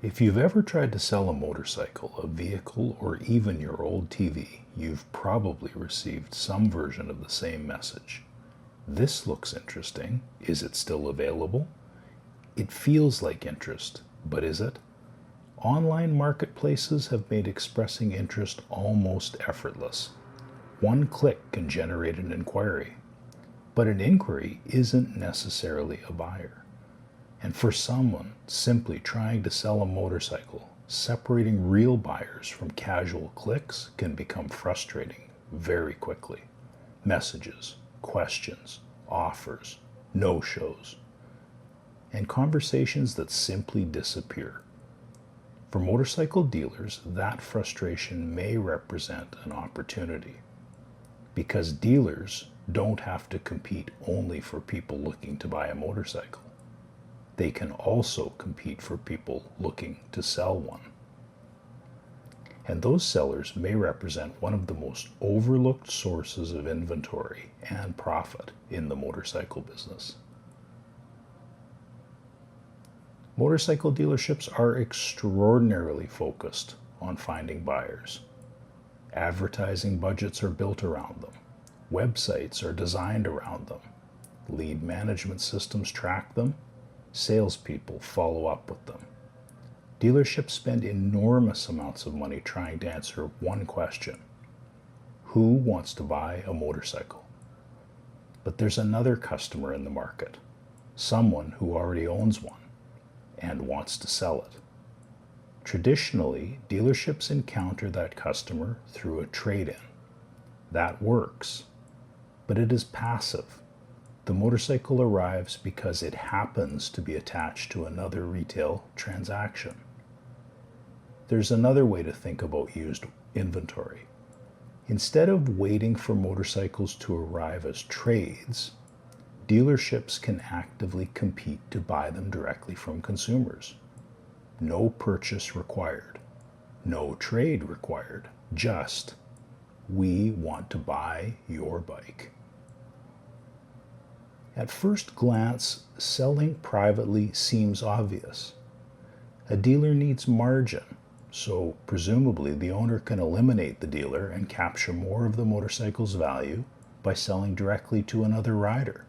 If you've ever tried to sell a motorcycle, a vehicle, or even your old TV, you've probably received some version of the same message. This looks interesting. Is it still available? It feels like interest, but is it? Online marketplaces have made expressing interest almost effortless. One click can generate an inquiry. But an inquiry isn't necessarily a buyer. And for someone simply trying to sell a motorcycle, separating real buyers from casual clicks can become frustrating very quickly. Messages, questions, offers, no-shows, and conversations that simply disappear. For motorcycle dealers, that frustration may represent an opportunity, because dealers don't have to compete only for people looking to buy a motorcycle. They can also compete for people looking to sell one. And those sellers may represent one of the most overlooked sources of inventory and profit in the motorcycle business. Motorcycle dealerships are extraordinarily focused on finding buyers. Advertising budgets are built around them. Websites are designed around them. Lead management systems track them. Salespeople follow up with them. Dealerships spend enormous amounts of money trying to answer one question: who wants to buy a motorcycle? But there's another customer in the market, someone who already owns one and wants to sell it. Traditionally, dealerships encounter that customer through a trade-in. That works, but it is passive. The motorcycle arrives because it happens to be attached to another retail transaction. There's another way to think about used inventory. Instead of waiting for motorcycles to arrive as trades, dealerships can actively compete to buy them directly from consumers. No purchase required, no trade required, just, we want to buy your bike. At first glance, selling privately seems obvious. A dealer needs margin, so presumably the owner can eliminate the dealer and capture more of the motorcycle's value by selling directly to another rider.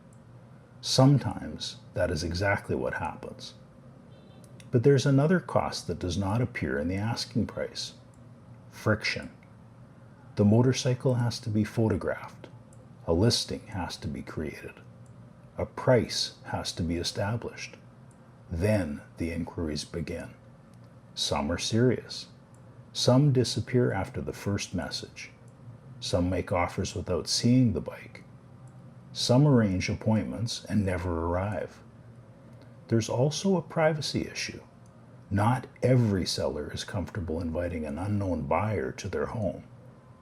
Sometimes that is exactly what happens. But there's another cost that does not appear in the asking price: friction. The motorcycle has to be photographed. A listing has to be created. A price has to be established. Then the inquiries begin. Some are serious. Some disappear after the first message. Some make offers without seeing the bike. Some arrange appointments and never arrive. There's also a privacy issue. Not every seller is comfortable inviting an unknown buyer to their home,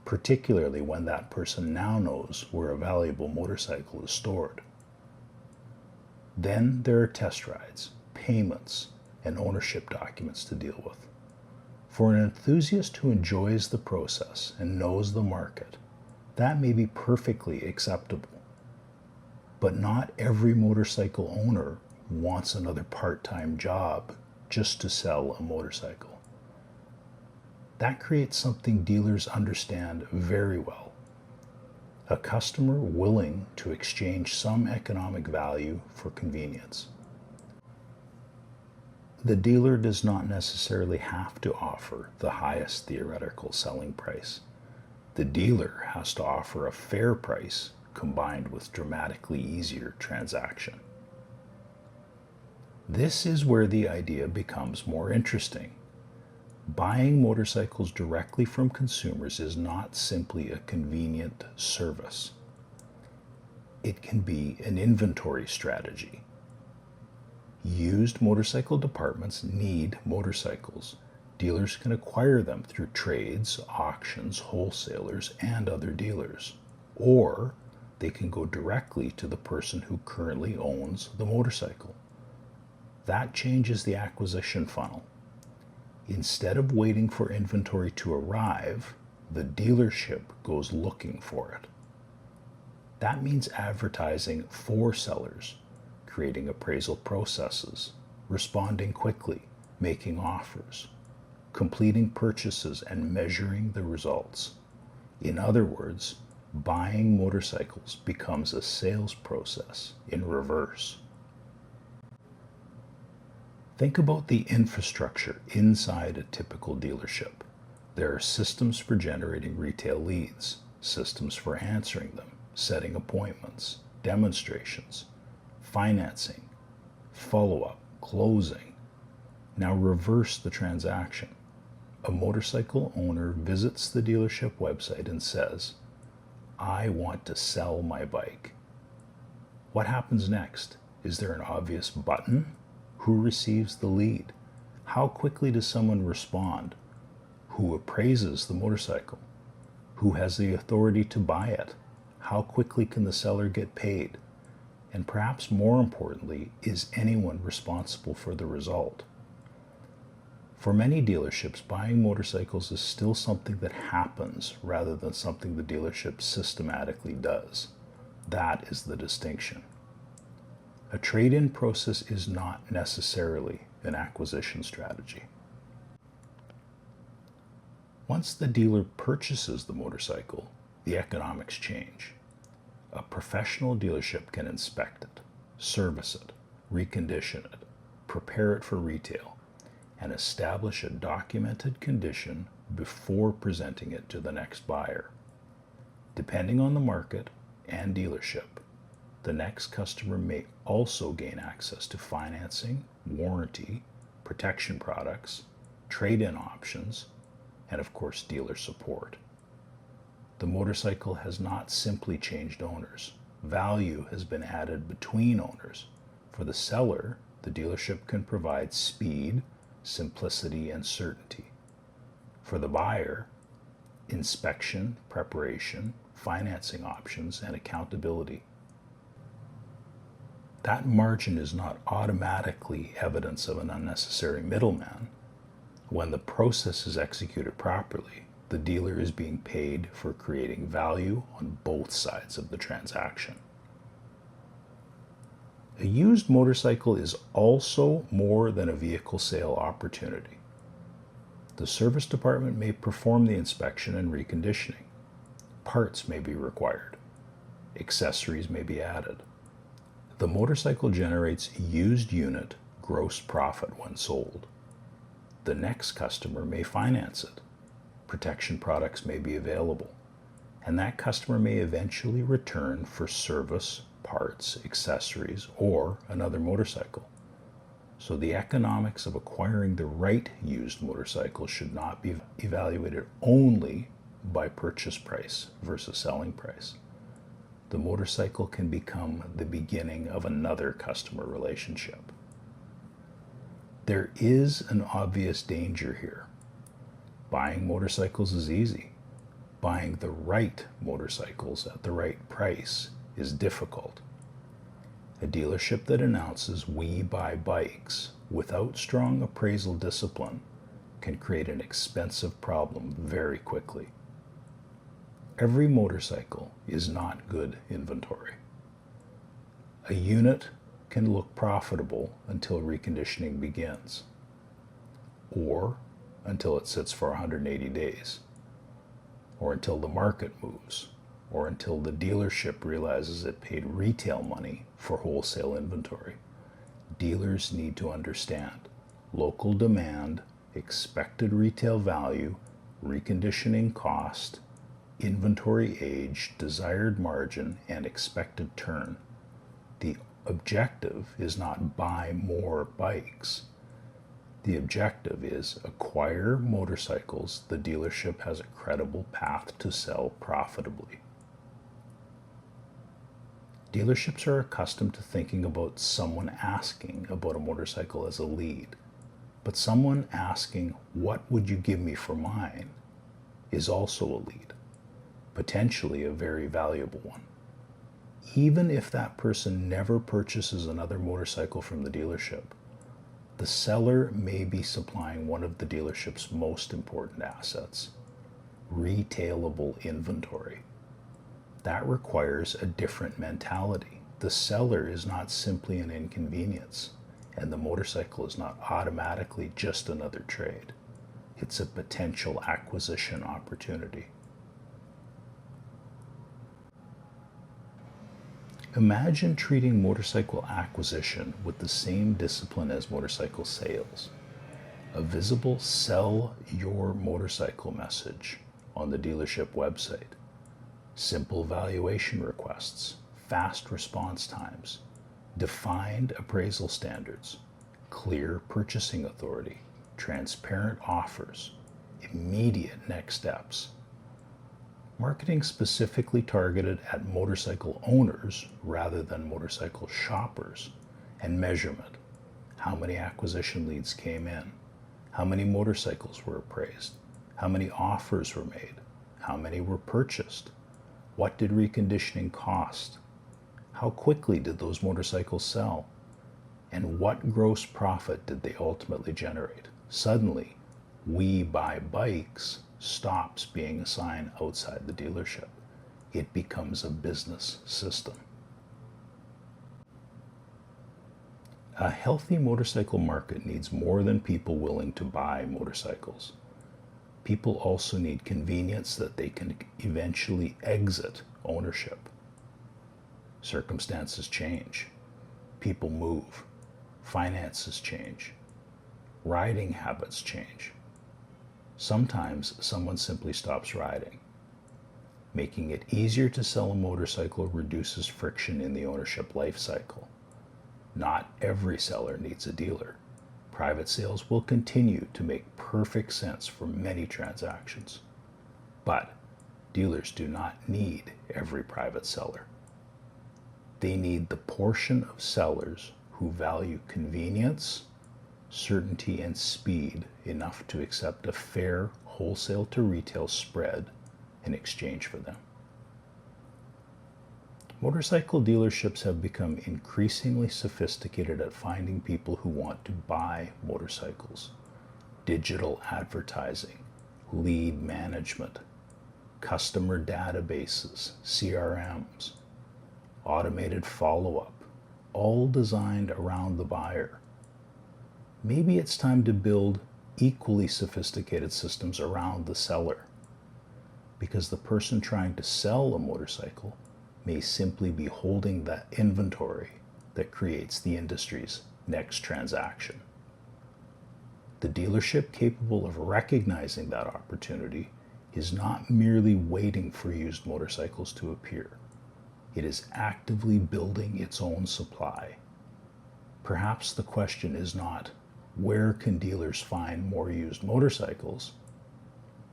particularly when that person now knows where a valuable motorcycle is stored. Then there are test rides, payments, and ownership documents to deal with. For an enthusiast who enjoys the process and knows the market, that may be perfectly acceptable. But not every motorcycle owner wants another part-time job just to sell a motorcycle. That creates something dealers understand very well: a customer willing to exchange some economic value for convenience. The dealer does not necessarily have to offer the highest theoretical selling price. The dealer has to offer a fair price combined with dramatically easier transaction. This is where the idea becomes more interesting. Buying motorcycles directly from consumers is not simply a convenient service. It can be an inventory strategy. Used motorcycle departments need motorcycles. Dealers can acquire them through trades, auctions, wholesalers, and other dealers. Or they can go directly to the person who currently owns the motorcycle. That changes the acquisition funnel. Instead of waiting for inventory to arrive, the dealership goes looking for it. That means advertising for sellers, creating appraisal processes, responding quickly, making offers, completing purchases, and measuring the results. In other words, buying motorcycles becomes a sales process in reverse. Think about the infrastructure inside a typical dealership. There are systems for generating retail leads, systems for answering them, setting appointments, demonstrations, financing, follow-up, closing. Now reverse the transaction. A motorcycle owner visits the dealership website and says, "I want to sell my bike." What happens next? Is there an obvious button? Who receives the lead? How quickly does someone respond? Who appraises the motorcycle? Who has the authority to buy it? How quickly can the seller get paid? And perhaps more importantly, is anyone responsible for the result? For many dealerships, buying motorcycles is still something that happens rather than something the dealership systematically does. That is the distinction. A trade-in process is not necessarily an acquisition strategy. Once the dealer purchases the motorcycle, the economics change. A professional dealership can inspect it, service it, recondition it, prepare it for retail, and establish a documented condition before presenting it to the next buyer. Depending on the market and dealership, the next customer may also gain access to financing, warranty, protection products, trade-in options, and of course dealer support. The motorcycle has not simply changed owners. Value has been added between owners. For the seller, the dealership can provide speed, simplicity, and certainty. For the buyer, inspection, preparation, financing options, and accountability. That margin is not automatically evidence of an unnecessary middleman. When the process is executed properly, the dealer is being paid for creating value on both sides of the transaction. A used motorcycle is also more than a vehicle sale opportunity. The service department may perform the inspection and reconditioning. Parts may be required. Accessories may be added. The motorcycle generates used unit gross profit when sold. The next customer may finance it. Protection products may be available, and that customer may eventually return for service, parts, accessories, or another motorcycle. So the economics of acquiring the right used motorcycle should not be evaluated only by purchase price versus selling price. The motorcycle can become the beginning of another customer relationship. There is an obvious danger here. Buying motorcycles is easy. Buying the right motorcycles at the right price is difficult. A dealership that announces "we buy bikes" without strong appraisal discipline can create an expensive problem very quickly. Every motorcycle is not good inventory. A unit can look profitable until reconditioning begins, or until it sits for 180 days, or until the market moves, or until the dealership realizes it paid retail money for wholesale inventory. Dealers need to understand local demand, expected retail value, reconditioning cost, inventory age, desired margin, and expected turn. The objective is not buy more bikes. The objective is acquire motorcycles the dealership has a credible path to sell profitably. Dealerships are accustomed to thinking about someone asking about a motorcycle as a lead, but someone asking, "What would you give me for mine?" is also a lead, potentially a very valuable one. Even if that person never purchases another motorcycle from the dealership, the seller may be supplying one of the dealership's most important assets, retailable inventory. That requires a different mentality. The seller is not simply an inconvenience, and the motorcycle is not automatically just another trade. It's a potential acquisition opportunity. Imagine treating motorcycle acquisition with the same discipline as motorcycle sales. A visible sell your motorcycle message on the dealership website, simple valuation requests, fast response times, defined appraisal standards, clear purchasing authority, transparent offers, immediate next steps. Marketing specifically targeted at motorcycle owners rather than motorcycle shoppers, and measurement. How many acquisition leads came in? How many motorcycles were appraised? How many offers were made? How many were purchased? What did reconditioning cost? How quickly did those motorcycles sell? And what gross profit did they ultimately generate? Suddenly, we buy bikes stops being a sign outside the dealership. It becomes a business system. A healthy motorcycle market needs more than people willing to buy motorcycles. People also need convenience that they can eventually exit ownership. Circumstances change. People move. Finances change. Riding habits change. Sometimes someone simply stops riding. Making it easier to sell a motorcycle reduces friction in the ownership life cycle. Not every seller needs a dealer. Private sales will continue to make perfect sense for many transactions. But dealers do not need every private seller. They need the portion of sellers who value convenience, certainty, and speed enough to accept a fair wholesale to retail spread in exchange for them. Motorcycle dealerships have become increasingly sophisticated at finding people who want to buy motorcycles. Digital advertising, lead management, customer databases, CRMs, automated follow-up, all designed around the buyer. Maybe it's time to build equally sophisticated systems around the seller, because the person trying to sell a motorcycle may simply be holding that inventory that creates the industry's next transaction. The dealership capable of recognizing that opportunity is not merely waiting for used motorcycles to appear. It is actively building its own supply. Perhaps the question is not, where can dealers find more used motorcycles?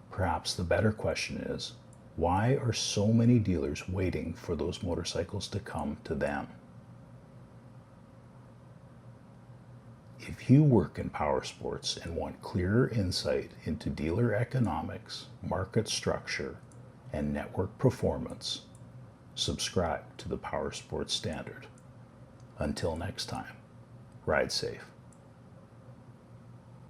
Perhaps the better question is, why are so many dealers waiting for those motorcycles to come to them? If you work in powersports and want clearer insight into dealer economics, market structure, and network performance, subscribe to the Powersports Standard. Until next time, ride safe.